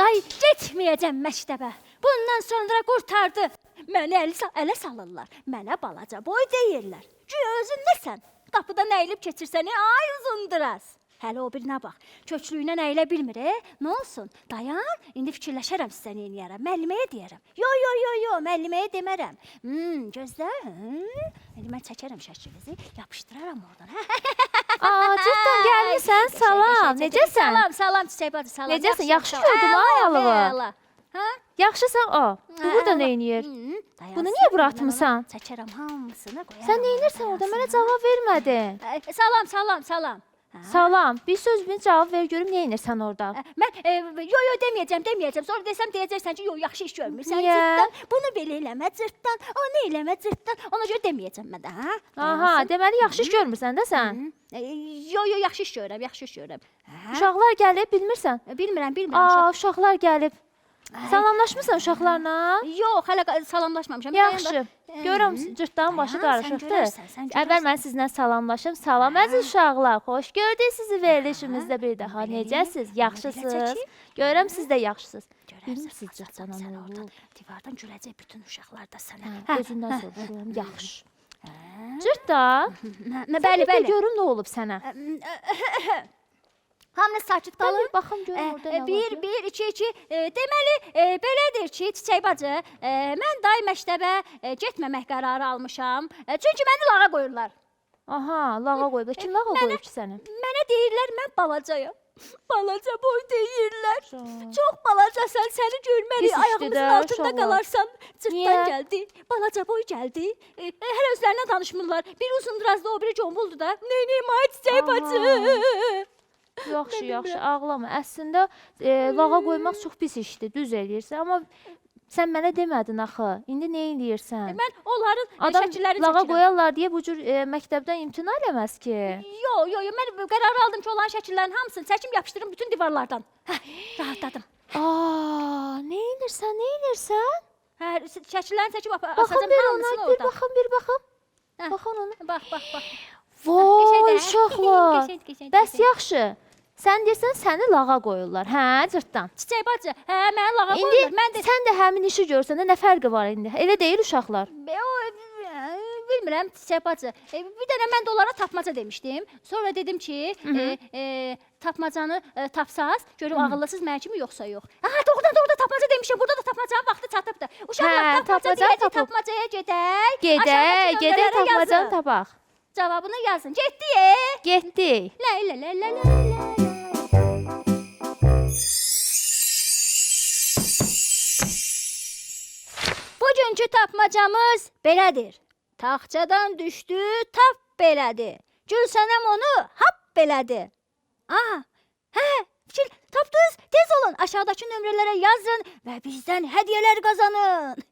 Day, getməyəcəm məktəbə. Bundan sonra qurtardı. Məni ələ salırlar. Mənə balaca boy deyirlər. Güya özün nəsən? Qapıdan əyilib keçirsən, ay Uzunduraz. Hələ o birinə bax. Köklüyünə əyilə bilmir, Nə olsun? Dayan, indi fikirləşərəm sizə nə eləyərəm. Müəlliməyə deyərəm. Yo, müəlliməyə demərəm. Gözlə. İndi mən çəkərəm şəkilinizi, yapışdıraram oradan. Cidden gəlmisən, salam. Necəsən? Salam, Çiçək bacı, salam. Necəsən? Yaxşı gördüm ayalığı. Hə? Yaxşısan o. Bu burada nə eləyir? Bunu niyə bura atmısan? Çəkərəm hamısını qoyaram. Sən nə edirsən orada? Mənə cavab vermədin. Salam. Salam. Bir söz bir cavab ver görüm nə edirsən orada? Mən yo deməyəcəm. Sonra desəm deyəcəksən ki, yo yaxşı iş görmürsən. Niyə? Cırtdan. Bunu belə eləmə cırtdan. Onu eləmə cırtdan. Ona görə deməyəcəm mən də, hə? Aha, deməli yaxşı iş görmürsən də sən. Yo yaxşı iş görürəm. Uşaqlar gəlib, bilmirsən? Bilmirəm. Uşaqlar gəlib. Salamlaşmısan uşaqlarla? Yox, hələ salamlaşmamışam. Yaxşı. Görürəm, cırtdanın başı qarışıqdır. Əvvəl mən sizinlə salamlaşım. Salam əziz uşaqlar, xoş gördük sizi verilişimizdə bir daha. Necəsiz? Yaxşısınız? Görürəm siz də yaxşısınız. Bilmirsiniz cırtdana nə olub? Divardan güləcək bütün uşaqlar da sənə. Özündən soruyorum, yaxşı. Cırtdan, Bəli. görüm nə olub sənə. Hamınız sakit qalın. Bir baxım görüm orada nə var. 1, 2. Deməli, belədir ki, Çiçək bacı, mən day məktəbə getməmək qərarı almışam. Çünki məni lağa qoyurlar. Aha, lağa qoyub. Kim lağa qoyub ki səni? Mənə deyirlər, mən balacayam. Balaca boy deyirlər. Çox balacasan, səni görməli, ayağımızın altında qalarsan. Cırtdan gəldi, balaca boy gəldi. Hələ özlərinə danışmırlar. Bir Uzundurazda, o biri Combuldu da. Neynəyim, ay Çiçək bacı. Yaxşı, ağlama. Əslində, lağa qoymaq çox pis işdir, düz eləyirsən. Amma sən mənə demədin axı. İndi nə eləyirsən? Mən onların şəkillərini lağa çəkirəm. qoyarlar deyə bu cür məktəbdən imtina eləməz ki. Yo, mən qərar aldım ki, olan şəkillərin hamısını çəkim, yapışdırım bütün divarlardan. Rahatladım. Nə eləyirsən? Şəkillərini çəkib Baxın asacam bir hamısını ona, orada. bir baxım. Baxın ona. Bax. Vay, uşaqlar. Qəşəng. Bəs yaxşı. Sən deyirsən, səni lağa qoyurlar, hə, cırtdan. Çiçək bacı, mənə lağa İndi qoyurlar. sən də həmin işi görsəndə nə fərqi var indi? Elə deyil uşaqlar. Bilmirəm, Çiçək bacı. Bir dənə mən də onlara tapmaca demişdim. Sonra dedim ki, tapmacanı tapsaz, görüm ağıllısız mən kimi yoxsa yox. Doğrudan tapmaca demişəm. Burada da tapmacanın vaxtı çatıbdır. Uşaqlar, tapmacaya gedək. Gedək tapmacanı tapaq. Cavabını yazın. Getdik. Bugünkü tapmacamız belədir. Taxçadan düşdü, tap belədir. Gülsənəm onu hap belədir. Fikir tapdınız, tez olun. Aşağıdakı nömrələrə yazın və bizdən hədiyyələr qazanın.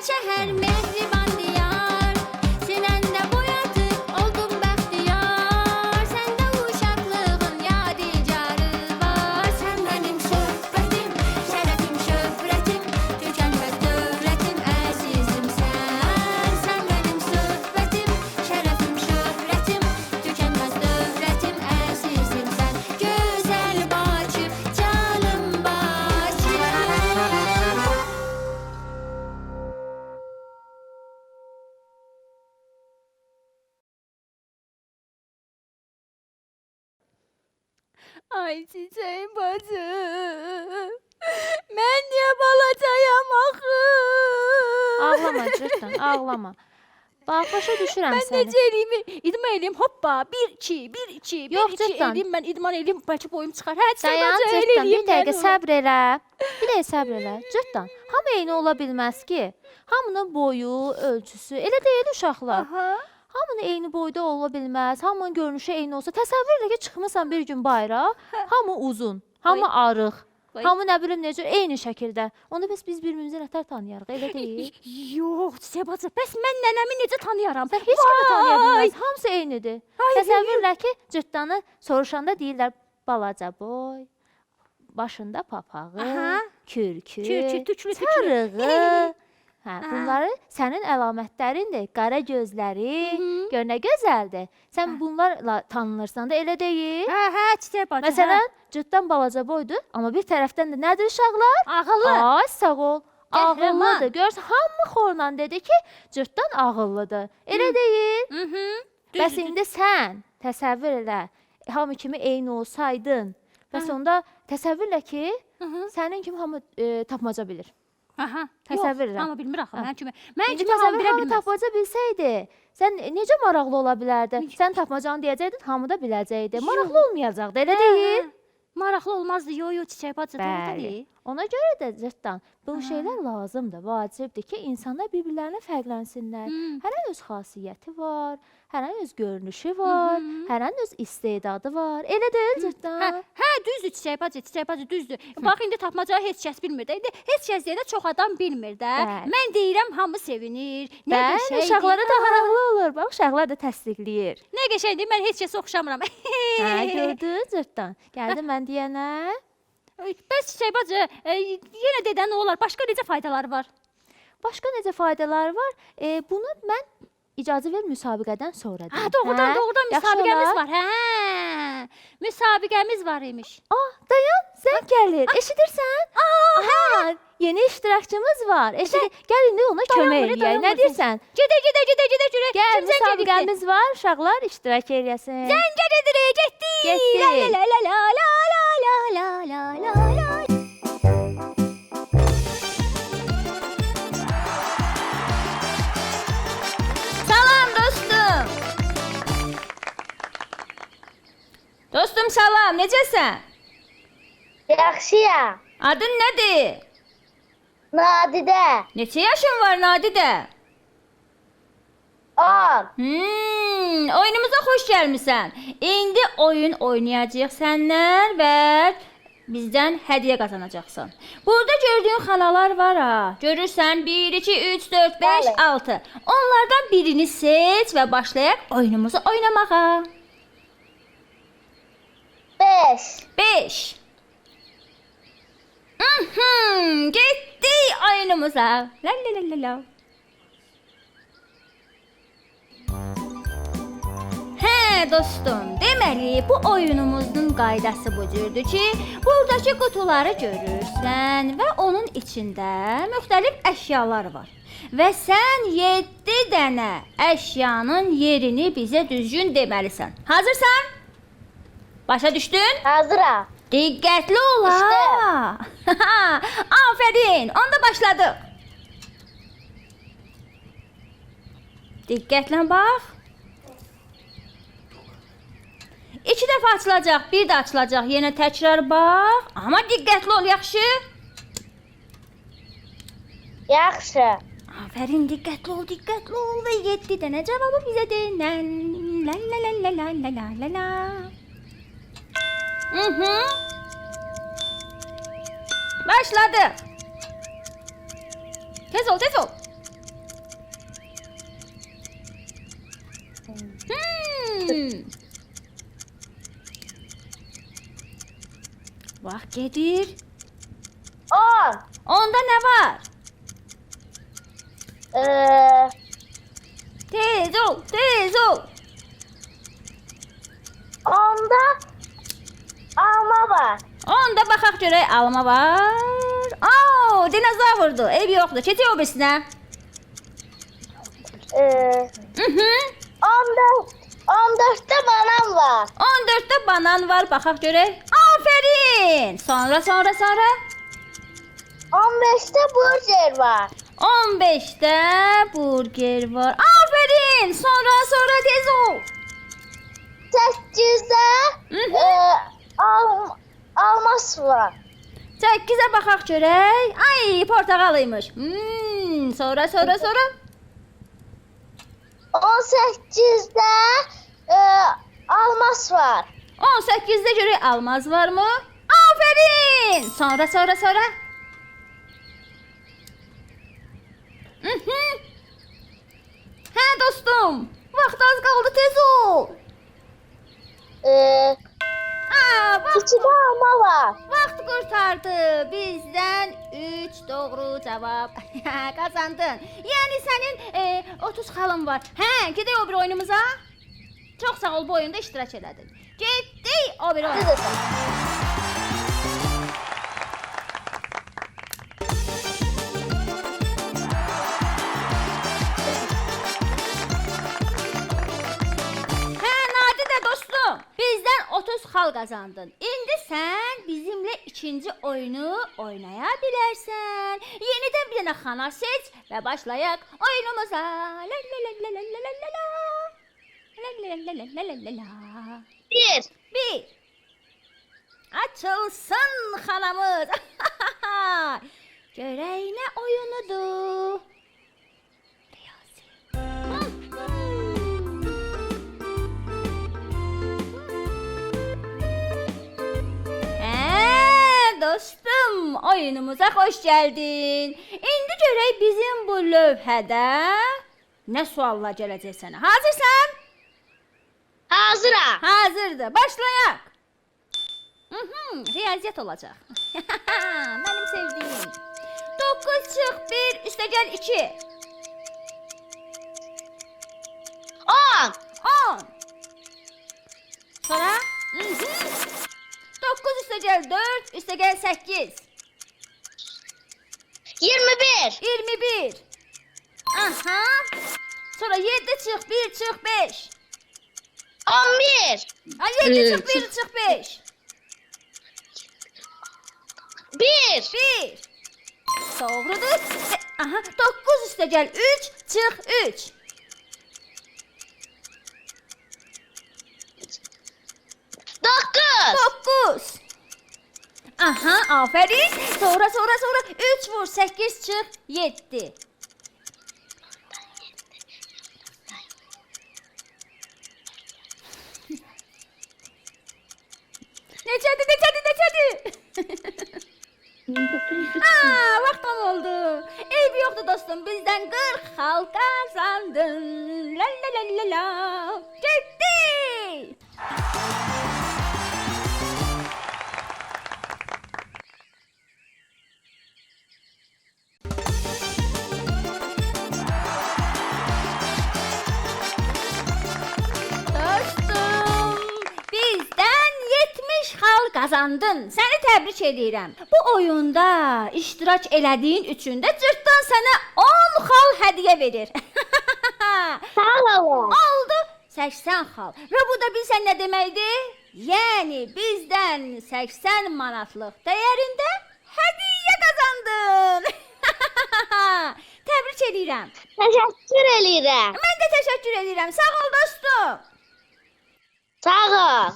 şəhər mehriban diyar, sinəndə boyatıb oldum bəxtiyar. Səndə uşaqlığın yadigarı var. Sən mənim söhbətim, şərəfim, şöhrətim, tükənməz dövlətim, əzizimsən. Sən mənim söhbətim, şərəfim, şöhrətim, tükənməz dövlətim, əzizimsən. Gözəl Bakı, canım Bakı. Ay çiçeğim bacım. Mən niyə balacayam axı? Ağlama Cırtdan, ağlama. Bax, başa düşürəm Mən səni. necə eləyim? İdman eləyim, hoppa, 1-2, 1-2, 1-2 Yox, Cırtdan. eləyim, mən idman eləyim, bəlkə boyum çıxar. Hə, Dayan bacı, elə Cırtdan, bir eləyim dəqiqə mən onu. səbr elə. Bir dəqiqə səbr elə. Cırtdan, hamı eyni ola bilməz ki. Hamının boyu, ölçüsü, elə deyil uşaqlar. Aha. Hamının eyni boyda ola bilməz. Hamının görünüşü eyni olsa, təsəvvür elə ki, çıxmısan bir gün bayra, hamı uzun, hamı arıq. Vay. Hamı nə bilim necə eyni şəkildə. Onda biz birbirimizi nətər tanıyarıq, elə deyil? Yox, çiçək bacı, bəs mən nənəmi necə tanıyaram? Sən heç kimi tanıya Vay! bilməz. Hamısı eynidir. Ay, Təsəvvür elə ki, Cırtdanı soruşanda deyirlər balaca boy, başında papağı, Aha. kürkü, Kürkü, tüklü, tüklü. sarığı. Hə, bunları sənin əlamətlərindir. Qara gözləri, gör nə gözəldir. Sən bunlarla tanınırsan da elə deyil. Hə, çiçək bacı. Məsələn, Cırtdan balaca boydur, amma bir tərəfdən də nədir uşaqlar? ağıllı. Ay, sağ ol. Qəhrəman. Ağıllıdır. Görsən, hamı xorla dedi ki, Cırtdan ağıllıdır. Elə deyil. Mhm. Bəs indi sən təsəvvür elə, hamı kimi eyni olsaydın, bəs onda təsəvvür elə ki, sənin kimi hamı tapmaca bilir. Aha. Təsəvvür elə. Amma bilmir axı Hə. mən kimi. Mən İndi kimi hamı təsəvvür bilə hamı bilməz. tapmaca bilsəydi, sən necə maraqlı ola bilərdi? Sən tapmacanı deyəcəydin, hamı da biləcəkdi. Maraqlı olmayacaqdı, elə deyil? Maraqlı olmazdı. Yo, çiçək bacı, doğru Bəli. deyil. Ona görə də Cırtdan, bu şeylər lazımdır, vacibdir ki, insanlar bir-birlərinə fərqlənsinlər. Hərənin öz xasiyyəti var, hərənin öz görünüşü var, hərənin öz istedadı var. Elə deyil Cırtdan? Hə, düzdür çiçək bacı, düzdür. Bax indi tapmacağı heç kəs bilmir də. İndi heç kəs deyəndə çox adam bilmir də. Bəli. Mən deyirəm hamı sevinir. Nə Bəli, qəşəngdir. uşaqlara da maraqlı olur. Bax, uşaqlar da təsdiqləyir. Nə qəşəngdir. Mən heç kəsə oxşamıram. Hə, gördün Cırtdan? Gəldi mən deyənə. Bəs çiçək bacı, yenə dedən nə olar? Başqa necə faydaları var? Başqa necə faydaları var? Bunu mən icazə ver müsabiqədən sonra deyim. Ha, doğrudan Yaxşı müsabiqəmiz olar? var. Hə. Müsabiqəmiz var imiş. Dayan, zəng gəlir. Eşidirsən? Aha, yeni iştirakçımız var. Gəl indi ona kömək buraya, eləyək. dayan Nə buraya. deyirsən? Gedə görək. Gəl, Kim zəng edirdi? müsabiqəmiz var. Uşaqlar iştirak eləyəsin. Zəng edir, getdi. Getdi. La la la la la la la la la. Salam dostum. Dostum salam, necəsən? Yaxşıyam. Adın nədir? Nadidə. Neçə yaşın var Nadidə? 10. Oyunumuza xoş gəlmisən. İndi oyun oynayacağıq səndən və bizdən hədiyyə qazanacaqsan. Burada gördüyün xalalar var ha. Görürsən 1 2 3 4 5 Bəli. 6. Onlardan birini seç və başlayaq oyunumuzu oynamağa. 5. 5. Getdik oyunumuza. La la la la la. Hə dostum, deməli bu oyunumuzun qaydası bu cürdür ki, buradakı qutuları görürsən və onun içində müxtəlif əşyalar var. Və sən 7 dənə əşyanın yerini bizə düzgün deməlisən. Hazırsan? Başa düşdün? Hazıram. Diqqətli ol ha. Afərin. Onda başladıq. Diqqətlə bax. 2 dəfə açılacaq, bir də açılacaq. Yenə təkrar bax. Amma diqqətli ol, yaxşı? Yaxşı. Afərin, diqqətli ol və 7 dənə cavabı bizə de. La la la la la la la la. Başladı. Tez ol, tez ol. Vaxt gedir. 10. Onda nə var? Tez ol, tez ol. Onda alma var. Onda baxaq görək alma var. Oo, dinozavrdur. Eyb yoxdur. Keçək o birisinə. 14'te banan var. 14-də banan var. Baxaq görək. Afərin. Sonra. 15'te burger var. 15'də burger var. Afərin. Sonra tez ol. 8'de almas var. 8-ə baxaq görək. Ay, portağal imiş. Sonra. 18'de almas var. 18-də görək almaz varmı? Afərin. Sonra. Hə dostum, vaxt az qaldı, tez ol. Vaxt 2'de alma var. Vaxt qurtardı. Bizdən 3 doğru cavab. Qazandın. Yəni sənin 30 xalın var. Hə, gedək o bir oyunumuza. Çox sağ ol, bu oyunda iştirak elədin. Getdik o bir oyuna. Hə, Nadidə dostum, bizdən 30 xal qazandın. İndi sən bizimlə ikinci oyunu oynaya bilərsən. Yenidən bir dənə xana seç və başlayaq oyunumuza. La la la la la la la la la. La la la la la la la la. 1. 1. Açılsın xanamız. Görək nə oyunudur. Riyazi. Dostum, oyunumuza xoş gəldin. İndi görək bizim bu lövhədə nə suallar gələcək sənə. Hazırsan? Hazıram. Hazırdır. Başlayaq. Riyaziyyat olacaq. Mənim sevdiyim. 9 çıx 1 üstəgəl 2. 10. 10. Sonra? 9 üstəgəl 4 üstəgəl 8. 21. 21. Aha. Sonra 7 çıx 1 çıx 5. 11. Ay 7 çıx 1 çıx 5. 1. 1. Doğrudur. Aha 9 üstəgəl 3 çıx 3. 9. Aha, afərin. Sonra 3 vur 8 çıx 7. Neçədir? Vaxt tam oldu. Eybi yoxdur dostum, bizdən 40 xal qazandın. La la la la la. Getdi. Qazandın. Səni təbrik edirəm. Bu oyunda iştirak elədiyin üçün də cırtdan sənə 10 xal hədiyyə verir. Sağ olun. Oldu 80 xal. Və bu da bilsən nə deməkdir? Yəni bizdən 80 manatlıq dəyərində hədiyyə qazandın. Təbrik edirəm. Teşekkür ederim. Mən də təşəkkür edirəm. Sağ ol dostum. Sağ ol.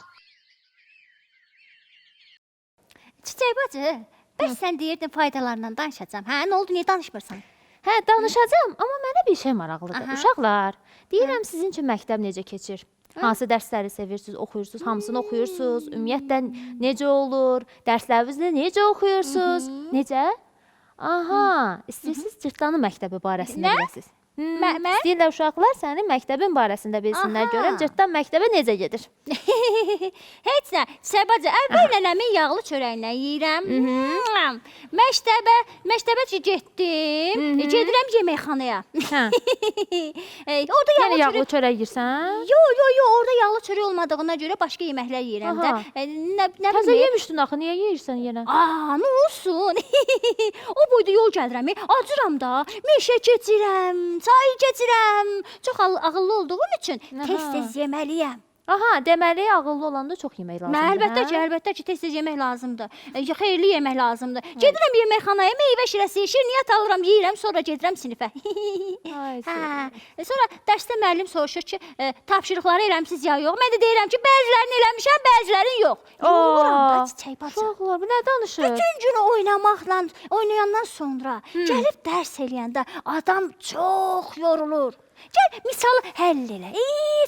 Çiçək bacı, bəs sən deyirdin faydalarından danışacağam. Hə, nə oldu, niyə danışmırsan? Hə, danışacağam, amma mənə bir şey maraqlıdır. Aha. Uşaqlar, deyirəm sizin üçün məktəb necə keçir? Hansı dərsləri sevirsiniz, oxuyursunuz, hamısını oxuyursunuz? Ümumiyyətlə necə olur? Dərslərinizi necə oxuyursunuz? Necə? Aha, istəyirsiniz cırtdanı məktəbi barəsində Nə? biləsiniz. Mən İstəyirlər uşaqlar sənin məktəbin barəsində bilsinlər. Aha. Görəm cırtdan məktəbə necə gedir. heç nə. Səbəcə əvvəl nənəmin yağlı çörəyindən yeyirəm. Məktəbə getdim. Gedirəm yeməkxanaya. Hə. Orada Yəni yağlı yağlı çörək. çörək yeyirsən? Yo, orada yağlı çörək olmadığına görə başqa yeməklər yeyirəm də. Aha. Nə Təzə bilim. yemişdin axı, niyə yeyirsən yenə? Nə olsun? O boyda yol gəlirəm. Acıram da. Meşə keçirəm, çay keçirəm. Çox ağıllı olduğum üçün tez-tez yeməliyəm. Aha, deməli ağıllı olanda çox yemək lazımdır. Əlbəttə ki, tez-tez yemək lazımdır. Xeyirli yemək lazımdır. Gedirəm yeməkxanaya, meyvə şirəsi, şirniyyat alıram, yeyirəm, sonra gedirəm sinifə. Ay, Sonra dərsdə müəllim soruşur ki, tapşırıqları eləmisiz ya yox? Mən də deyirəm ki, bəzilərini eləmişəm, bəzilərini yox. Yoruram da çiçək bacı. uşaqlar, bu nə danışır? Bütün gün oynayandan sonra gəlib dərs eləyəndə adam çox yorulur. Gəl misalı həll elə.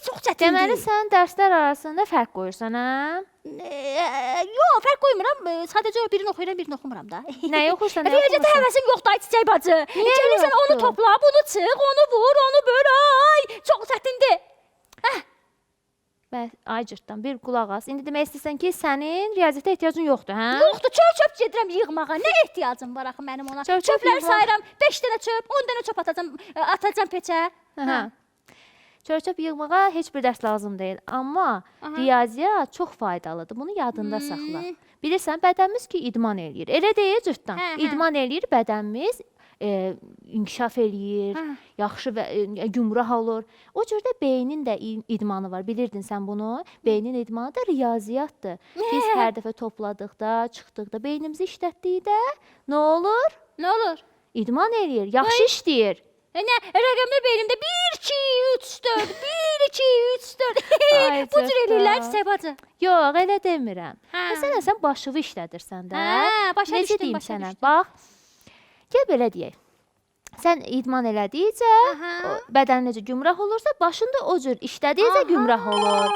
Çox çətindir. Deməli sən dərslər arasında fərq qoyursan, hə? Yox, fərq qoymuram. Sadəcə birini oxuyuram, birini oxumuram da. Nəyi oxursan, nə Riyaziyyata oxumursan? həvəsim yoxdur ay çiçək bacı. Niyə Gəlirsən onu yoxdur? topla, bunu çıx, onu vur, onu böl. Ay, çox çətindir. Ay cırtdan, bir qulaq as. İndi demək istəyirsən ki, sənin riyaziyyata ehtiyacın yoxdur, hə? Yoxdur, çöp gedirəm yığmağa. Nə ehtiyacım var axı mənim ona? Çöp Çöpləri yığmaq. sayıram. 5 dənə çöp, 10 dənə çöp atacam peçə. Hə. Çörçöp yığmağa heç bir dərs lazım deyil, amma riyaziyyat çox faydalıdır. Bunu yadında saxla. Bilirsən, bədənimiz ki idman eləyir. Elə deyil cırtdan. İdman eləyir bədənimiz, inkişaf eləyir, yaxşı və gümrah olur. O cürdə beynin də idmanı var. Bilirdin sən bunu? Beynin idmanı da riyaziyyatdır. Biz hər dəfə topladıqda, çıxdıqda, beynimizi işlətdikdə nə olur? Nə olur? İdman eləyir, yaxşı işləyir. Nə, rəqəmli beynimdə 1 2 3 4 1 2 3 4. Ay, Bu cür cırtdan. eləyirlər çiçək bacı. Yox, elə demirəm. Hə. Məsələn, sən başığı işlədirsən də. Başa Necə düşdüm, deyim başa sənə? düşdüm. Bax. Gəl belə deyək. Sən idman elədikcə, bədənin necə gümrah olursa, başında o cür işlədikcə gümrah olur.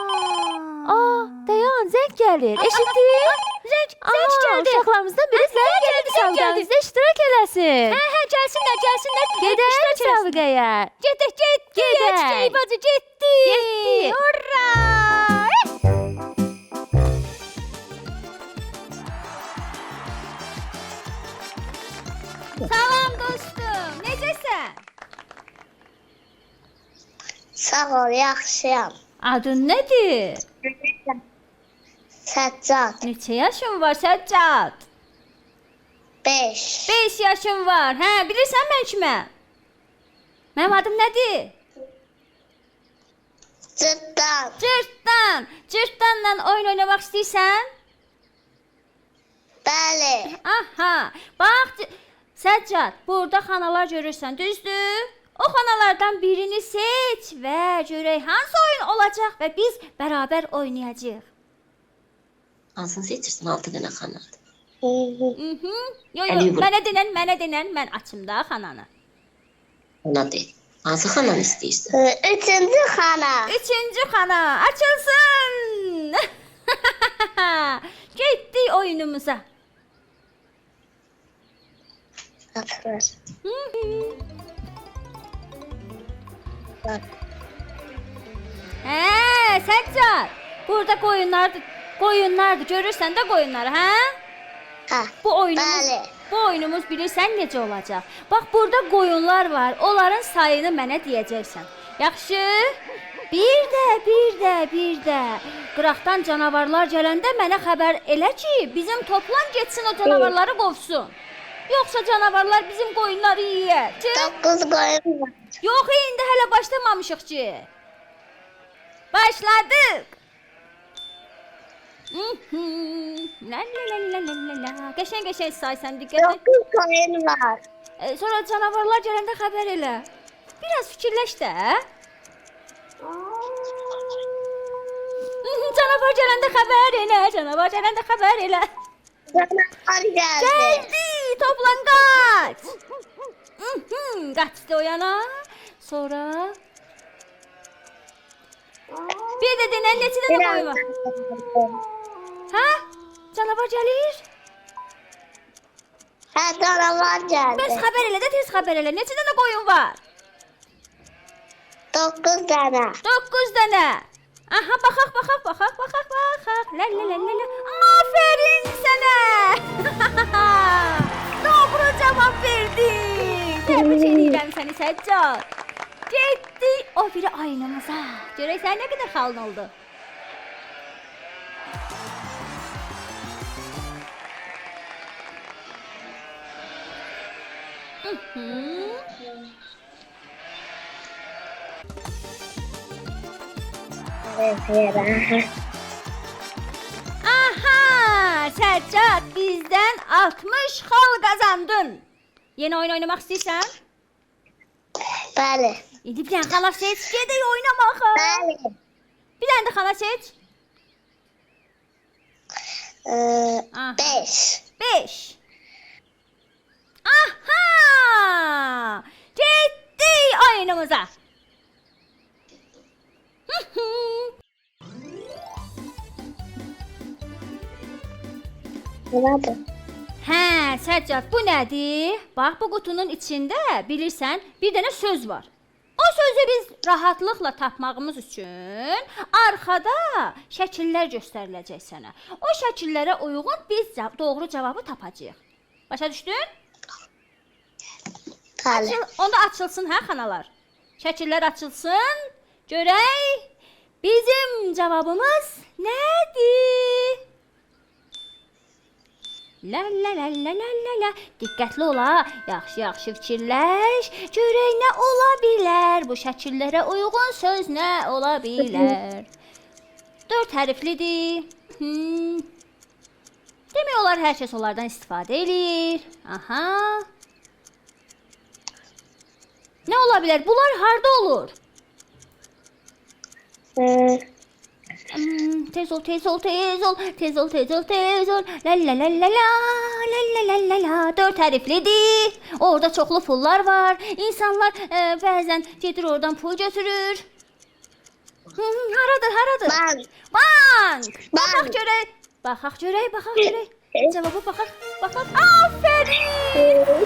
Dayan, zəng gəlir. Eşitdin? Zəng gəldi. Uşaqlarımızdan biri zəng gəldi, səvqəmizdə iştirak eləsin. Gəlsinlər. Gedək səvqəyə. Getdik. Gedək. Çiçək bacı getdi. Getdi. Hurra! Salam dostum. Necəsən? Sağ ol, yaxşıyam. Adın nədir? Səccad, Neçə yaşın var Səccad? 5. 5 yaşım var. Hə, bilirsən mən kiməm? Mənim adım nədir? Cırtdan, Cırtdan. Cırtdanla oyun oynamaq istəyirsən? bəli. Aha. Bax Səccad, burada xanalar görürsən, düzdür? O xanalardan birini seç və görək hansı oyun olacaq və biz bərabər oynayacağıq. Hansını seçirsən? 6 dənə xanadır. Yo, Əli vur. mənə denən, mən açım da xananı. Ona deyil. Hansı xananı istəyirsən? 3-cü xana. 3-cü xana açılsın. Getdik oyunumuza. Atılır. Səccad. Burada qoyunlardır. Görürsən də qoyunları, hə? Hə, bəli. Bu oyunumuz bilirsən necə olacaq? Bax, burada qoyunlar var. Onların sayını mənə deyəcəksən. Yaxşı? Bir də. Qıraqdan canavarlar gələndə mənə xəbər elə ki, bizim toplan getsin o canavarları qovsun. Yoxsa canavarlar bizim qoyunları yeyər. 9 qoyun var. Yox, indi hələ başlamamışıq ki. Başladıq. La. Qəşəng saysan diqqətlə. 9 qoyun var. Sonra canavarlar gələndə xəbər elə. Biraz fikirləş də. Canavar gələndə xəbər elə. Canavar Canavar gəldi. Gəldi. Toplan qaç. Qaçdı o yana. Sonra bir də denən neçə dənə qoyun var? Hə? Canavar gəlir. Hə, canavar gəldi. Bəs xəbər elə də tez xəbər elə. Neçə dənə qoyun var? 9 dənə. 9 dənə. Aha, baxaq. La. Aferin sənə. Doğru cavab verdin. Təbrik edirəm səni Səccad. Getdik o biri oyunumuza. Görək sən nə qədər xalın oldu. Aha, Səccad bizdən 60 xal qazandın. Yeni oyun oynamaq istəyirsən? Bəli. İndi bir dənə xala seç, gedək oynamağa. Bəli. Bir dənə də xala seç. 5. 5. Aha! Getdik oyunumuza. Nədir? Hə, Səccad, bu nədir? Bax, bu qutunun içində bilirsən, bir dənə söz var. O sözü biz rahatlıqla tapmağımız üçün arxada şəkillər göstəriləcək sənə. O şəkillərə uyğun biz doğru cavabı tapacağıq. Başa düşdün? Bəli. Onda açılsın hə xanalar. Şəkillər açılsın. Görək bizim cavabımız nədir? La. Diqqətli ola, yaxşı fikirləş. Görək nə ola bilər? Bu şəkillərə uyğun söz nə ola bilər? 4 hərflidir. Demək olar hər kəs onlardan istifadə edir. Aha. Nə ola bilər? Bunlar harda olur? Tez ol. La. 4 hərflidir. Orada çoxlu pullar var. İnsanlar bəzən gedir oradan pul götürür. Haradır? Bank. Baxaq görək. Cavaba baxaq. Aferin.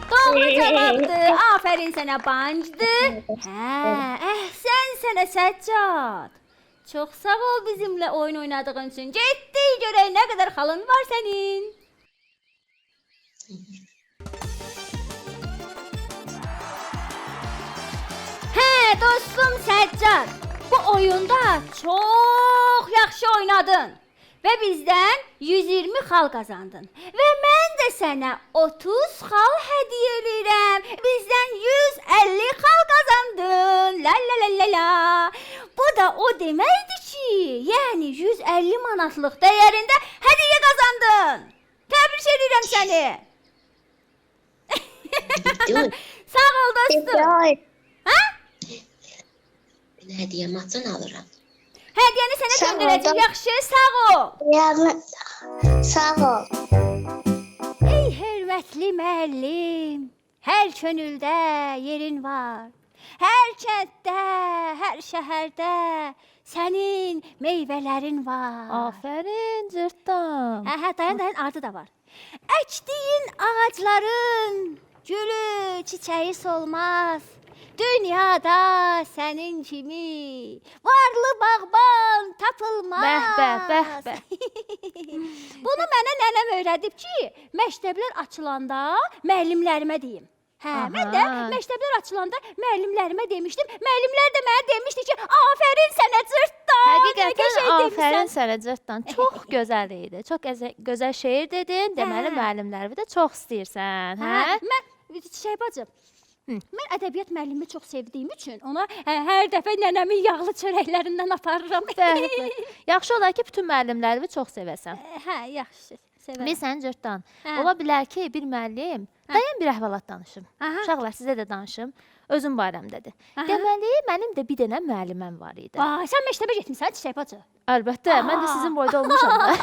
Doğru cavabdır. Aferin sənə bankdır. Hə, əhsən sənə Səccad. Çox sağ ol bizimlə oyun oynadığın üçün. Getdik görək nə qədər xalın var sənin. Hə, dostum Səccad. Bu oyunda çox yaxşı oynadın. Və bizdən 120 xal qazandın. Və mən də sənə 30 xal hədiyyə edirəm. Bizdən 150 xal qazandın. La. Bu da o deməkdir ki, yəni 150 manatlıq dəyərində hədiyyə qazandın. Təbrik edirəm səni. Sağ ol dostum. Hə? Mən hədiyyə maçın alıram. Hədiyyəni sənə Sağ ol, göndərəcəm. Yaxşı, sağ ol. Sağ ol. Ey hörmətli müəllim, hər könüldə yerin var. Hər kənddə, hər şəhərdə sənin meyvələrin var. Afərin cırtdan. Hə, dayan, ardı da var. Əkdiyin ağacların gülü, çiçəyi solmaz. Dünyada sənin kimi varlı bağban tapılmaz. Bəh. Bunu mənə nənəm öyrədib ki, məktəblər açılanda müəllimlərimə deyim. Hə, mən də məktəblər açılanda müəllimlərimə demişdim. Müəllimlər də mənə demişdi ki, afərin sənə cırtdan. Həqiqətən afərin sənə cırtdan. Çox gözəl idi. Çox gözəl şeir dedin. Deməli müəllimlərimi də çox istəyirsən, hə? Mən Çiçək bacım, mən ədəbiyyat müəllimi çox sevdiyim üçün ona hər dəfə nənəmin yağlı çörəklərindən aparıram. Yaxşı olar ki, bütün müəllimlərimi çox sevəsən. Hə, yaxşı, sevərəm. Bilirsən cırtdan. Ola bilər ki, bir müəllim, dayan bir əhvalat danışım. Uşaqlar sizə də danışım. Özüm barəmdədir. Deməli, mənim də bir dənə müəlliməm var idi. Sən məktəbə getmisən Çiçək bacı? Əlbəttə, mən də sizin boyda olmuşam da.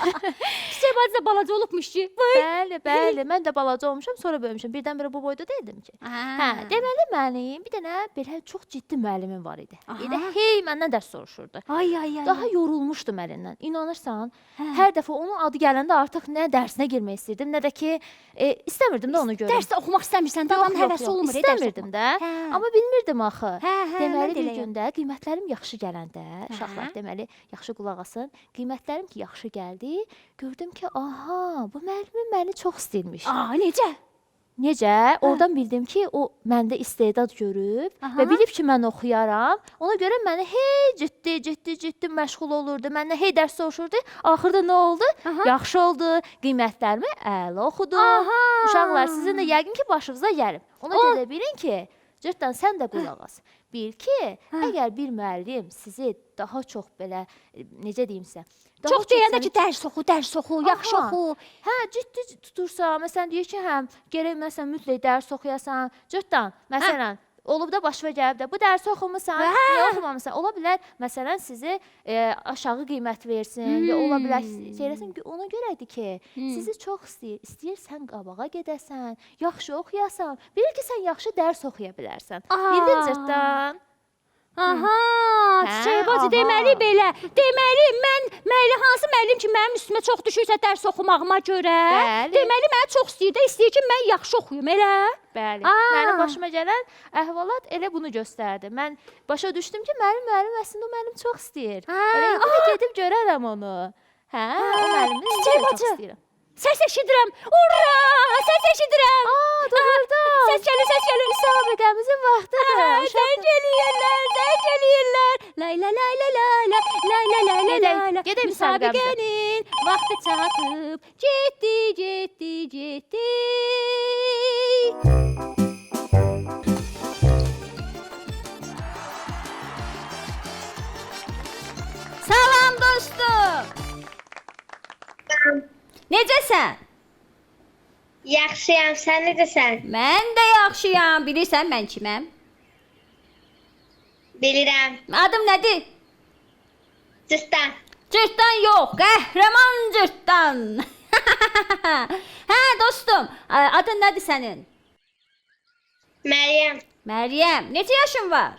Çiçək bacı da balaca olubmuş ki. Bəli, bəli, mən də balaca olmuşam, sonra böyümüşəm. Birdən-birə bu boyda deyildim ki. Hə, deməli mənim bir dənə belə çox ciddi müəllimim var idi. İdə hey məndən dərs soruşurdu. Ay. Daha yorulmuşdum əlindən. İnanırsan, hər dəfə onun adı gələndə artıq nə dərsinə girmək istirdim, nə də ki, istəmirdim də onu görüm. Dərs oxumaq istəmirsən də adam həvəsi olmur. İstəmirdim də. Amma bilmirdim axı. Deməli mən də bir eləyəm. gündə qiymətlərim yaxşı gələndə, uşaqlar deməli yaxşı qulaq asın. Qiymətlərim ki yaxşı gəldi, gördüm ki, aha, bu müəllimim məni çox istəyirmiş. Necə? Necə? Oradan bildim ki, o məndə istedad görüb və bilib ki, mən oxuyaram. Ona görə məni hey ciddi məşğul olurdu. Məndən hey dərs soruşurdu. Axırda nə oldu? Yaxşı oldu. Qiymətlərimi əla oxudum. Uşaqlar, sizin də yəqin ki, başınıza gəlib. Ona görə də bilin ki, cırtdan sən də qulaq as. Bil ki, əgər bir müəllim sizi daha çox belə, necə deyimsə, Çox deyəndə ki, dərs oxu, yaxşı oxu. Hə, ciddi tutursa, məsələn deyir ki, həm gərək məsələn mütləq dərs oxuyasan. Cırtdan, məsələn, olub da başına gəlib də bu dərsi oxumusan, niyə oxumamısan? Ola bilər, məsələn, sizi aşağı qiymət versin, ya ola bilər söyləsin ki, ona görədir ki, sizi çox istəyir. İstəyir sən qabağa gedəsən, yaxşı oxuyasan, bilir ki, sən yaxşı dərs oxuya bilərsən. Bildin cırtdan? Çiçək bacı deməli belə. Deməli mən hansı müəllim ki, mənim üstümə çox düşürsə dərs oxumağıma görə, deməli məni çox istəyir ki, mən yaxşı oxuyum, elə? Bəli. Mənim başıma gələn əhvalat elə bunu göstərdi. Mən başa düşdüm ki, mənim müəllim əslində o mənim çox istəyir. Elə indi gedib görərəm onu. Hə, o müəllimi çox istəyirəm. Səs eşidirəm. Ura! Səs eşidirəm. Doğrudan. Səs gəlir. Müsabiqəmizin vaxtıdır. Zəng eləyirlər. Lay la la la la la la la la la la. Gedək müsabiqəmizə. Müsabiqənin vaxtı çatıb. Getdi. Salam dostum. Necəsən? Yaxşıyam, sən necəsən? Mən də yaxşıyam. Bilirsən mən kiməm? Bilirəm. Adım nədir? Cırtdan. Cırtdan yox, qəhrəman cırtdan. Hə dostum, adın nədir sənin? Məryəm. Məryəm, neçə yaşın var?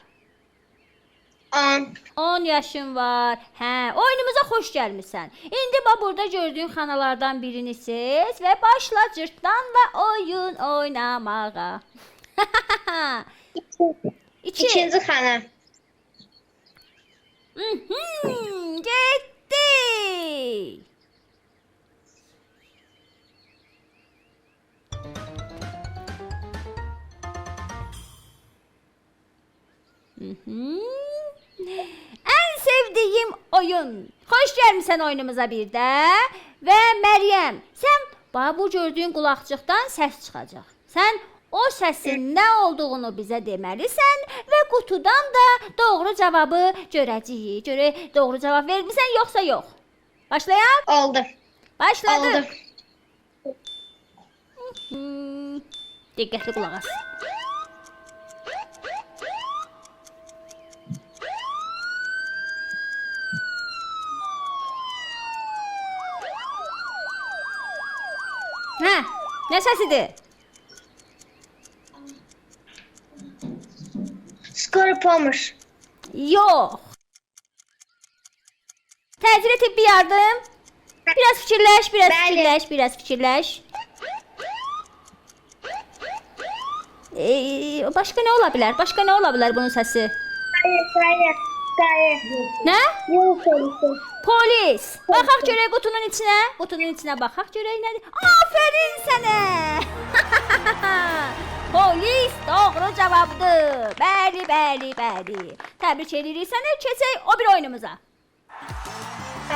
10. 10 yaşın var. Hə, oyunumuza xoş gəlmisən. İndi bax burada gördüyün xanalardan birini seç və başla cırtdanla oyun oynamağa. İkinci xana. Getdi. Ən sevdiyim oyun. Xoş gəlmisən oyunumuza bir də. Və Məryəm, sən bax bu gördüyün qulaqçıqdan səs çıxacaq. Sən o səsin nə olduğunu bizə deməlisən və qutudan da doğru cavabı görəcəyik. Görək doğru cavab vermisən yoxsa yox. Başlayaq? Oldu. Başladı. Oldu. Diqqətli qulaq as. Hə, nə səsidir? Skora pomoş. Yox. Təcili tibbi yardım. Biraz fikirləş, biraz fikirləş. Başqa nə ola bilər? Bunun səsi? Qayı. Nə? Yol polisi. Polis. Baxaq görək qutunun içinə. Qutunun içinə baxaq görək nədir? Afərin sənə. Polis doğru cavabdır. Bəli. Təbrik edirik səni. Keçək o bir oyunumuza.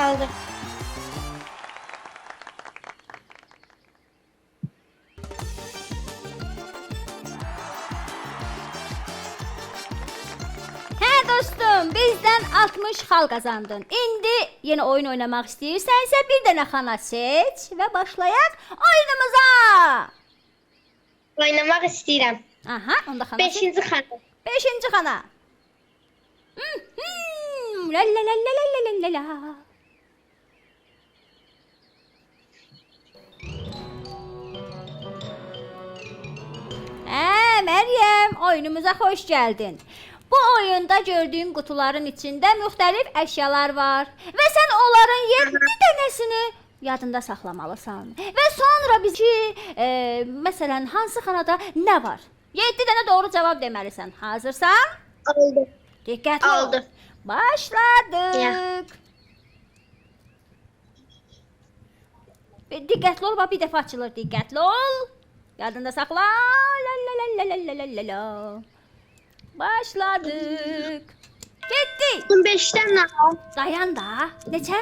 Oldu. Hə dostum, bizdən 60 xal qazandın. İndi yenə oyun oynamaq istəyirsənsə bir dənə xana seç və başlayaq oyunumuza. Oynamaq istəyirəm. Aha, onda xana seç. 5-ci xana. 5-ci xana. La la la la la la la la. oyunumuza xoş gəldin. Bu oyunda gördüyün qutuların içində müxtəlif əşyalar var və sən onların 7 dənəsini yadında saxlamalısan. Və sonra məsələn, hansı xanada nə var? 7 dənə doğru cavab deməlisən. Hazırsan? Oldu. Diqqətli ol. Oldu. Başladıq. Diqqətli ol, bax bir dəfə açılır. Diqqətli ol. Yadında saxla. La la la la la la la la. Başladıq. Getdik. 15'ten nar. Dayan da. Neçə?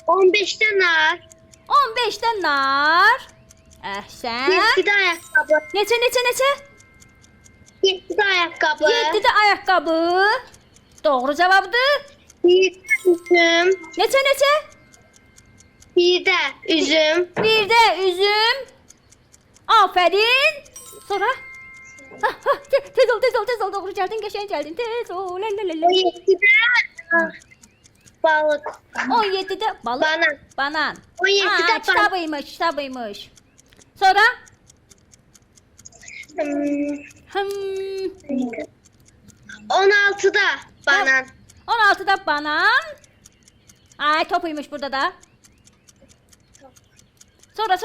15'ten nar. 15-də nar. Əhsən. 7'de ayakkabı. Neçə? 7'de ayakkabı. 7-də ayaqqabı. Doğru cavabdır. 1'de üzüm. Neçə? 1'de üzüm. 1-də üzüm. Afərin. Sonra? Tez ol, doğru gəldin, qəşəng gəldin. Tez ol, la la la la. 17'de balık. 17'də balıq. Banan. Banan. 17'de balık. Kitabıymış. Sonra? Hmm, 16'da banan. 16'da banan. Ay, topuymuş burada da. Sonra.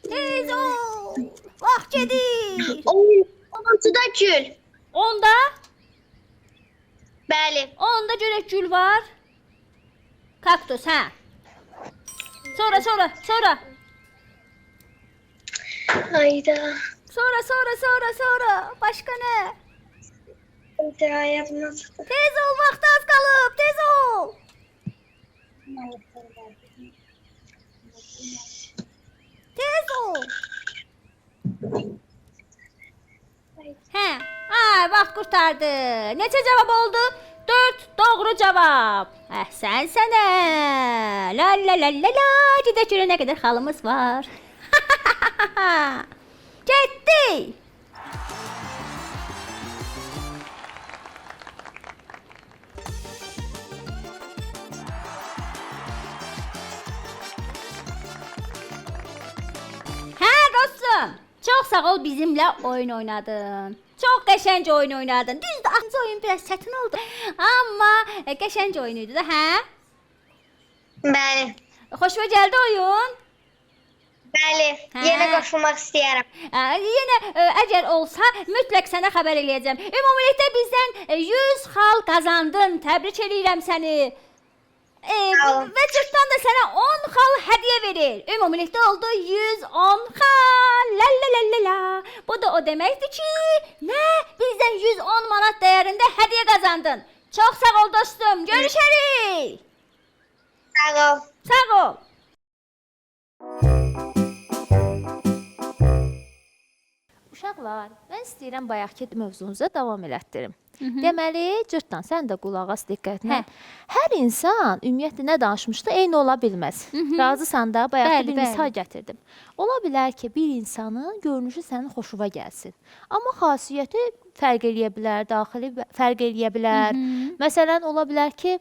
Tez ol. Vaxt gedir. 16'da gül. 10'da? Bəli. 10'da görək gül var. Kaktus, hə. Sonra. Hayda. Sonra. Başqa nə? Hayda yapmaz. Tez ol, vaxt az qalıb. Tez ol. Tez ol. Hə. Vaxt qurtardı. Neçə cavab oldu? 4 doğru cavab. Əhsən sənə. La la la la la. Gedək görək nə qədər xalımız var. Getdik. Hə dostum, çox sağ ol bizimlə oyun oynadın. Çox qəşəng oyun oynadın. Düzdür, axırıncı oyun biraz çətin oldu. Amma qəşəng oyun idi də, hə? Bəli. Xoşuma gəldi oyun. Bəli. Hə. Yenə qoşulmaq istəyirəm. Yenə əgər olsa mütləq sənə xəbər eləyəcəm. Ümumilikdə bizdən 100 xal qazandın. Təbrik eləyirəm səni. olun. Və cırtdan da sənə 10 xal hədiyyə verir. Ümumilikdə oldu 110 xal. La la la la la. Bu da o deməkdir ki, nə? Bizdən 110 manat dəyərində hədiyyə qazandın. Çox sağ ol dostum. Görüşərik. Sağ ol. Sağ ol. Uşaqlar, mən istəyirəm bayaqki mövzumuza davam elətdirim. Deməli, cırtdan, sən də qulaq as diqqətlə. Hər insan ümumiyyətlə nə danışmışdı, eyni ola bilməz. Razısan da, bayaqda bir misal gətirdim. Ola bilər ki, bir insanın görünüşü sənin xoşuna gəlsin. Amma xasiyyəti fərq eləyə bilər, daxili fərq eləyə bilər. Məsələn, ola bilər ki,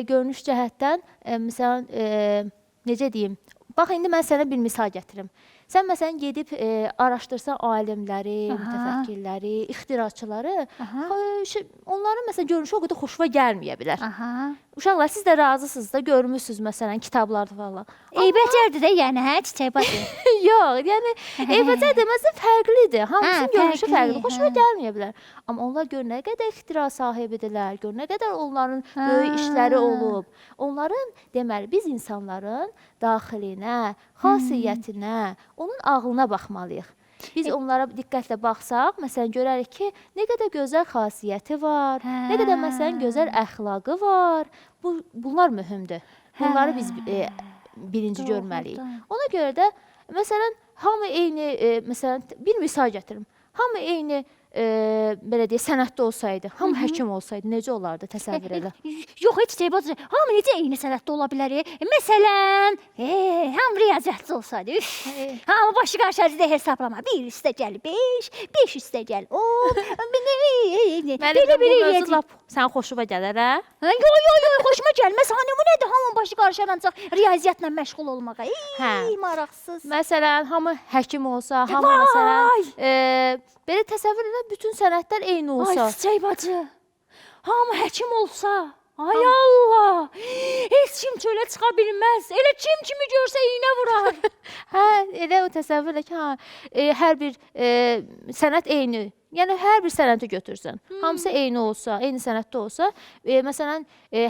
görünüş cəhətdən, məsələn, necə deyim, bax, indi mən sənə bir misal gətirim. Sən məsələn gedib araşdırsan alimləri, mütəfəkkirləri, ixtiraçıları, onların məsələn görünüşü o qədər xoşuna gəlməyə bilər. Uşaqlar, siz də razısınız da, görmüsünüz məsələn kitablarda falan. Eybəcərdir də, yəni, hə, çiçək bacı? Yox, yəni eybəcər deməzsə fərqlidir. Hamısının görünüşü fərqlidir, xoşuna gəlməyə bilər. Amma onlar gör nə qədər ixtira sahibidirlər, gör nə qədər onların böyük işləri olub. Onların, deməli, biz insanların daxilinə, xasiyyətinə, onun ağlına baxmalıyıq. Biz onlara diqqətlə baxsaq, məsələn, görərik ki, nə qədər gözəl xasiyyəti var, nə qədər məsələn gözəl əxlaqı var. Bunlar mühümdür. Bunları biz birinci görməliyik. Ona görə də, məsələn, hamı eyni, məsələn, bir misal gətirim. Hamı eyni, belə deyək, sənətdə olsaydı, hamı həkim olsaydı, necə olardı, təsəvvür elə? Yox, heç çiçək bacı, hamı necə eyni sənətdə ola bilər? Məsələn, hamı riyaziyyatçı olsaydı, hamı başı qarşı ərizdə hesablama. 1 üstə gəl 5, 5 üstə gəl 10. Mənim bu mövzu lap sən xoşuma gələr, hə? Yox, xoşuma gəlməz. Hani bu nədir? Hamı başı qarşı çalışar ancaq riyaziyyatla məşğul olmağa. Hə. Maraqsız. Məsələn, hamı həkim olsa, hamı məsələn, belə təsəvvür edin, bütün sənədlər eyni olsa. Ay Çiçək bacı. Hamı həkim olsa. Ay Allah. Heç kim çölə çıxa bilməz. Elə kimi görsə iynə vurar. Hə, elə o təsəvvür et ki, hər bir sənət eyni. Yəni hər bir sənədi götürsən. Hamısı eyni olsa, eyni sənətdə olsa, məsələn,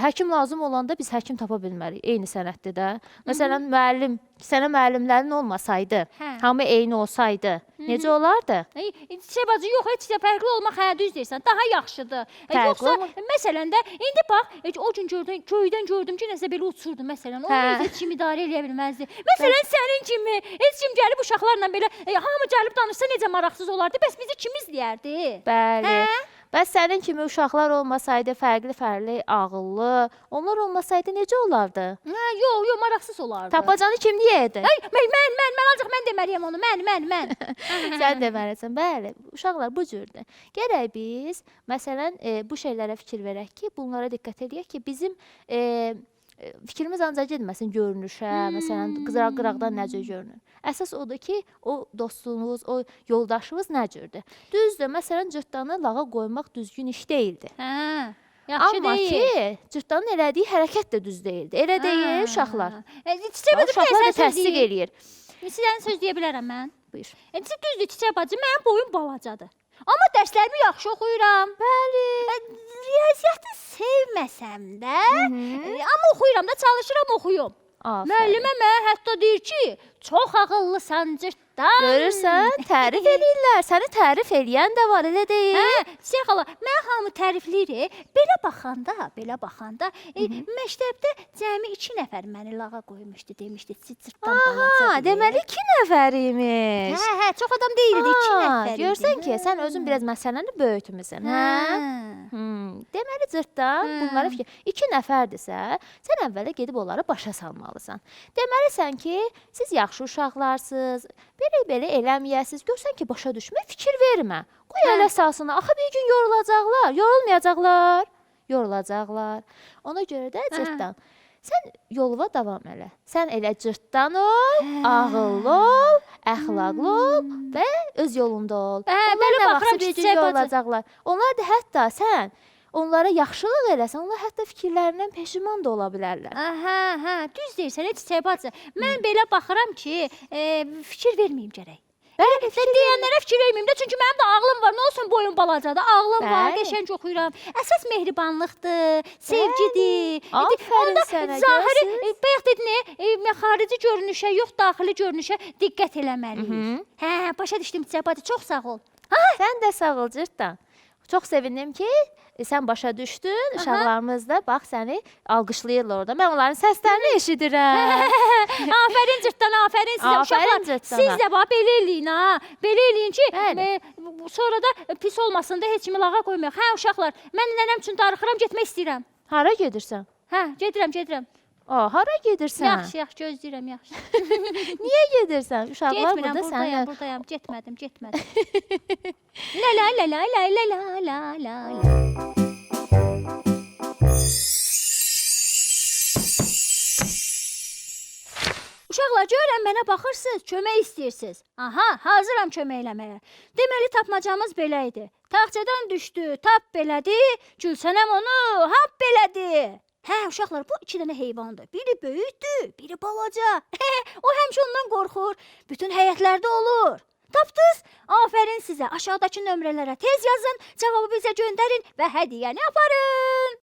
həkim lazım olanda biz həkim tapa bilmərik. Eyni sənətdə də. Məsələn, müəllim, sənə müəllimlərin olmasaydı, hamı eyni olsaydı, necə olardı? Çiçək bacı, yox, heç də fərqli olmaq, hə, düz deyirsən, daha yaxşıdır. Yoxsa, məsələn də, indi bax, o gün köydən gördüm ki, nəsə belə uçurdu, məsələn, onu heç kim idarə eləyə bilməzdi. Məsələn, sənin kimi, heç kim gəlib uşaqlarla belə, hamı gəlib danışsa necə maraqsız olardı, bəs bizi kim izləyərdi? Bəli. Bəs sənin kimi uşaqlar olmasaydı, fərqli, ağıllı, onlar olmasaydı necə olardı? Yox, maraqsız olardı. Tapacanı kim yeyirdi? Mən ancaq mən deməliyəm onu, mən. Sən deməlisən, bəli, uşaqlar bu cürdür. Gərək biz, məsələn, bu şeylərə fikir verək ki, bunlara diqqət edək ki, bizim fikrimiz ancaq getməsin görünüşə, məsələn, qıraqdan necə görünür. Əsas odur ki, o dostunuz, o yoldaşınız nə cürdür. Düzdür, məsələn, cırtdanı lağa qoymaq düzgün iş deyildi. Yaxşı Amma deyil. ki, cırtdanın elədiyi hərəkət də düz deyildi. Elə deyil uşaqlar. Çiçək bacı, Uşaqlar da təsdiq eləyir. Sizdən söz deyə bilərəm mən. Buyur. Düzdür, Çiçək bacı, mənim boyum balacadır. Amma dərslərimi yaxşı oxuyuram. Bəli. Riyaziyyatı sevməsəm də, amma oxuyuram da, çalışıram, oxuyum. Müəllimə mənə hətta deyir ki, çox ağıllısan cırtdan. Görürsən, tərif eləyirlər. Səni tərif eləyən də var, elə deyil. Çiçək xala, mən hamı tərifləyir. Belə baxanda, məktəbdə cəmi 2 nəfər məni lağa qoymuşdu, demişdi, cırtdan balacadır. Deməli 2 nəfər imiş. Hə, çox adam deyildi, 2 nəfər idi. Görsən ki, sən özün biraz məsələni böyütmüsən, hə? Deməli cırtdan bunlara fikir. 2 nəfərdirsə, sən əvvələ gedib onları başa salmalısan. Deməlisən ki, siz yaxşı uşaqlarsınız, belə eləməyəsiniz. Görsən ki, başa düşmək, fikir vermə. Qoy elə salsınlar. Axı bir gün yorulacaqlar, yorulmayacaqlar. Yorulacaqlar. Ona görə də cırtdan, sən yoluna davam elə. Sən elə cırtdan ol, ağıllı ol, əxlaqlı ol və öz yolunda ol. Belə baxıram bir Çiçək gün bacı. yorulacaqlar. Onlar da hətta sən onlara yaxşılıq eləsən, onlar hətta fikirlərindən peşiman da ola bilərlər. Hə, düz deyirsən, Çiçək bacı. Mən belə baxıram ki, fikir verməyim gərək. Bəli, deyənlərə fikir verməyim də, çünki mənim də ağlım var. Nə olsun boyum balacadır, ağlım var, qəşəng oxuyuram. Əsas mehribanlıqdır, sevgidir. Aferin sənə, zahiri, görürsünüz? bayaq dedin, xarici görünüşə, yox daxili görünüşə diqqət eləməliyik. Hə, başa düşdüm Çiçək bacı, çox sağ ol. Sən də sağ ol cırtdan. Çox sevindim ki, sən başa düşdün. Uşaqlarımız da bax səni alqışlayırlar orada. Mən onların səslərini eşidirəm. Afərin cırtdan, afərin sizə Afərin uşaqlar. cırtdana. Siz də bax belə eləyin ha. Belə eləyin ki, Bəli. sonra da pis olmasın da heç kimi lağa qoymayaq. Hə uşaqlar, mən nənəm üçün darıxıram, getmək istəyirəm. Hara gedirsən? Hə, gedirəm. Hara gedirsən? Yaxşı, gözləyirəm, yaxşı. Niyə gedirsən? Uşaqlar Getmirəm, burada sənə. buradayam, getmədim. La. Uşaqlar, görürəm mənə baxırsınız, kömək istəyirsiniz. Aha, hazıram kömək eləməyə. Deməli tapmacamız belə idi. Taxçadan düşdü, tap belədir, Gülsənəm onu, hap belədir. Hə, uşaqlar, bu 2 dənə heyvandır. Biri böyükdür, biri balaca. O həmişə ondan qorxur. Bütün həyətlərdə olur. Tapdınız? Afərin sizə. Aşağıdakı nömrələrə tez yazın, cavabı bizə göndərin və hədiyyəni aparın.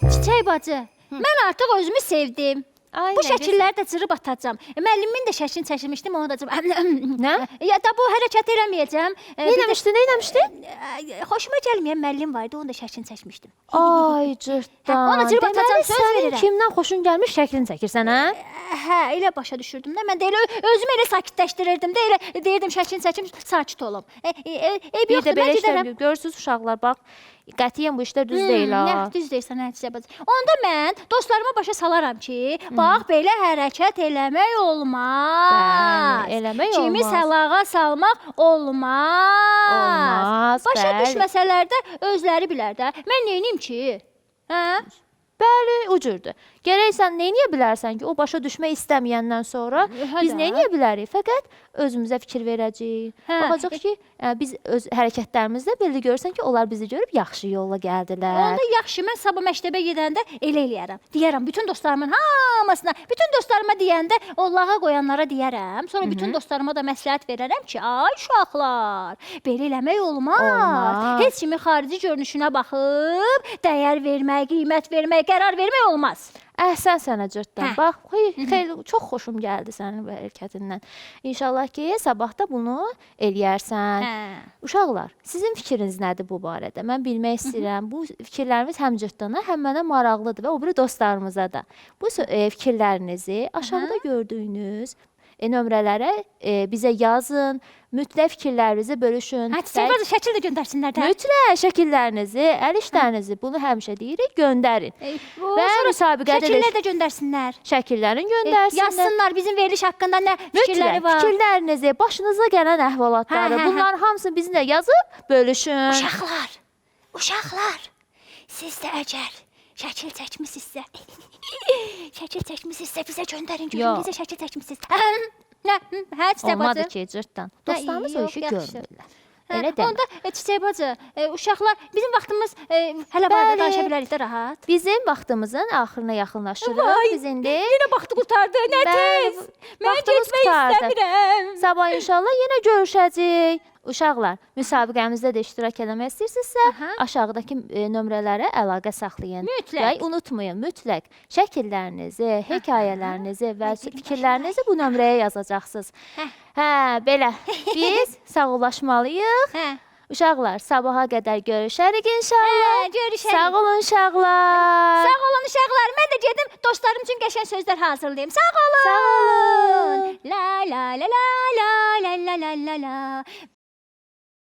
Çiçək bacı, mən artıq özümü sevdim. Ay, Bu nə şəkilləri də cırıb atacağam. Müəllimin də şəklini çəkmişdim, onu da cırıb. Nə? Ya da bu hərəkət eləməyəcəm. Neyləmişdin? Xoşuma gəlməyən müəllim var idi, onu da şəklini çəkmişdim. Ay cırtdan. Ona cırıb atacağam, söz Sənin verirəm. kimdən xoşun gəlmiş şəklini çəkirsən, hə? Hə, elə başa düşürdüm də. Mən də elə özümü elə sakitləşdirirdim də, elə deyirdim şəklini çəkim, sakit olum. Bir də belə işlər görürsüz uşaqlar, bax, qətiyyən bu işlər düz deyil ha. Düz deyirsən, Çiçək bacı. Onda mən dostlarıma başa salaram ki, bax belə hərəkət eləmək olmaz. Bəli, eləmək olmaz. Kimi salağa salmaq olmaz. Olmaz, Başa bəli. düşməsələr də özləri bilər də. Mən neyniyim ki? Hə? Bəli, o cürdür. Gərək sən nə edə bilərsən ki, o başa düşmək istəməyəndən sonra biz nə edə bilərik? Fəqət özümüzə fikir verəcəyik. Baxacaq ki, biz öz hərəkətlərimizdə belli görürsən ki, onlar bizi görüb yaxşı yolla gəldilər. Onda yaxşı, mən sabah məktəbə gedəndə elə eləyərəm. Deyərəm bütün dostlarımın hamısına, bütün dostlarıma deyəndə Allaha qoyanlara deyərəm. Sonra bütün dostlarıma da məsləhət verərəm ki, ay uşaqlar, belə eləmək olmaz. Heç kimi xarici görünüşünə baxıb dəyər vermək, qiymət vermək, qərar vermək olmaz. Əhsən sənə cırtdan. Bax, xeyli çox xoşum gəldi sənin bu hərəkətindən. İnşallah ki, sabah da bunu eləyərsən. Uşaqlar, sizin fikriniz nədir bu barədə? Mən bilmək istəyirəm. Bu fikirlərimiz həm cırtdana, həm mənə maraqlıdır və o biri dostlarımıza da. Bu fikirlərinizi aşağıda gördüyünüz nömrələrə bizə yazın. Mütləq fikirlərinizi bölüşün. Çiçək şəkil də göndərsinlər də. Mütləq şəkillərinizi, əl işlərinizi, bunu həmişə deyirik, göndərin. Və müsabiqədə şəkillər də göndərsinlər. Şəkillərini göndərsinlər. Yazsınlar bizim veriliş haqqında nə fikirləri var. Fikirlərinizi, başınıza gələn əhvalatları, bunların hamısını bizimlə yazıb bölüşün. Uşaqlar, siz də əgər şəkil çəkmisinizsə, bizə göndərin, görün bizə şəkil çəkmisiniz. Olmadı ki, cırtdan. Dostlarımız o işi görmürlər. Elə demə. Onda Çiçək bacı, uşaqlar, bizim vaxtımız hələ var da danışa bilərik də rahat. Bizim vaxtımızın axırına yaxınlaşırıq. Biz indi yenə vaxtı qurtardı, nə tez? Mən getmək istəmirəm. Sabah inşallah yenə görüşəcəyik. Uşaqlar, müsabiqəmizdə də iştirak eləmək istəyirsinizsə, aşağıdakı nömrələrə əlaqə saxlayın. Mütləq. Unutmayın, mütləq şəkillərinizi, hekayələrinizi və fikirlərinizi bu nömrəyə yazacaqsınız. Belə. Biz sağollaşmalıyıq. Uşaqlar, sabaha qədər görüşərik inşallah. Görüşərik. Sağ olun uşaqlar. Sağ olun uşaqlar. Mən də gedim dostlarım üçün qəşəng sözlər hazırlayım. Sağ olun. Sağ olun. La la la la la la la la la.